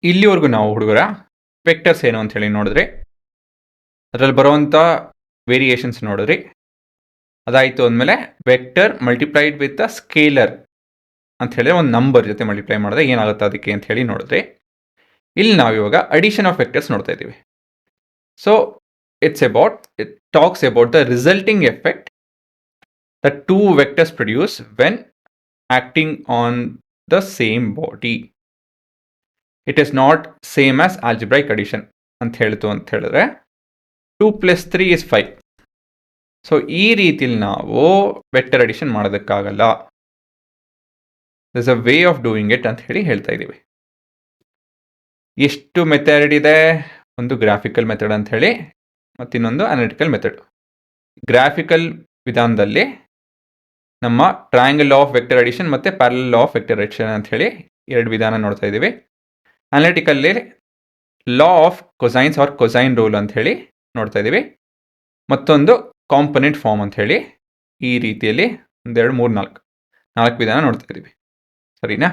ಇಲ್ಲಿವರೆಗೂ ನಾವು ಹುಡುಗರ ವೆಕ್ಟರ್ಸ್ ಏನು ಅಂತ ಹೇಳಿ ನೋಡಿದ್ರಿ. ಅದರಲ್ಲಿ ಬರುವಂಥ ವೇರಿಯೇಷನ್ಸ್ ನೋಡಿದ್ರಿ. ಅದಾಯಿತು ಅಂದಮೇಲೆ vector multiplied with a scalar ಅಂತ ಹೇಳಿ ಒಂದು ನಂಬರ್ ಜೊತೆ ಮಲ್ಟಿಪ್ಲೈ ಮಾಡಿದ್ರೆ ಏನಾಗುತ್ತೆ ಅದಕ್ಕೆ ಅಂತ ಹೇಳಿ ನೋಡಿದ್ರಿ. ಇಲ್ಲಿ ನಾವು ಇವಾಗ ಅಡಿಷನ್ ಆಫ್ ವೆಕ್ಟರ್ಸ್ ನೋಡ್ತಾ ಇದ್ದೀವಿ. So it talks about the resulting effect the two vectors produce when acting on the same body. It is not same as algebraic addition ಅಂತ ಹೇಳಿದ್ರೆ 2 + 3 = 5. ಸೊ ಈ ರೀತಿಲಿ ನಾವು ವೆಕ್ಟರ್ ಅಡಿಷನ್ ಮಾಡೋದಕ್ಕಾಗಲ್ಲ. This a way of doing it ಅಂತ ಹೇಳಿ ಹೇಳ್ತಾ ಇದ್ದೀವಿ. ಎಷ್ಟು ಮೆಥಡ್ ಇದೆ? ಒಂದು ಗ್ರಾಫಿಕಲ್ ಮೆಥಡ್ ಅಂತ ಹೇಳಿ, ಮತ್ತು ಇನ್ನೊಂದು ಅನಾಲಿಟಿಕಲ್ ಮೆಥಡ್. ಗ್ರಾಫಿಕಲ್ ವಿಧಾನದಲ್ಲಿ ನಮ್ಮ ಟ್ರಯಾಂಗಲ್ ಆಫ್ ವೆಕ್ಟರ್ ಅಡಿಷನ್ ಮತ್ತು ಪ್ಯಾರಲಲ್ ಆಫ್ ವೆಕ್ಟರ್ ಅಡಿಷನ್ ಅಂತ ಹೇಳಿ 2 ವಿಧಾನ ನೋಡ್ತಾ ಇದ್ದೀವಿ. Analytically law of cosines or cosine rule ಅಂತ ಹೇಳಿ ನೋಡ್ತಾ ಇದ್ದೀವಿ. ಮತ್ತೊಂದು ಕಾಂಪೊನೆಂಟ್ ಫಾರ್ಮ್ ಅಂತ ಹೇಳಿ ಈ ರೀತಿಯಲ್ಲಿ 1 2 3 4 ವಿಧಾನ ನೋಡ್ತಾ ಇದ್ದೀವಿ. ಸರಿನಾ?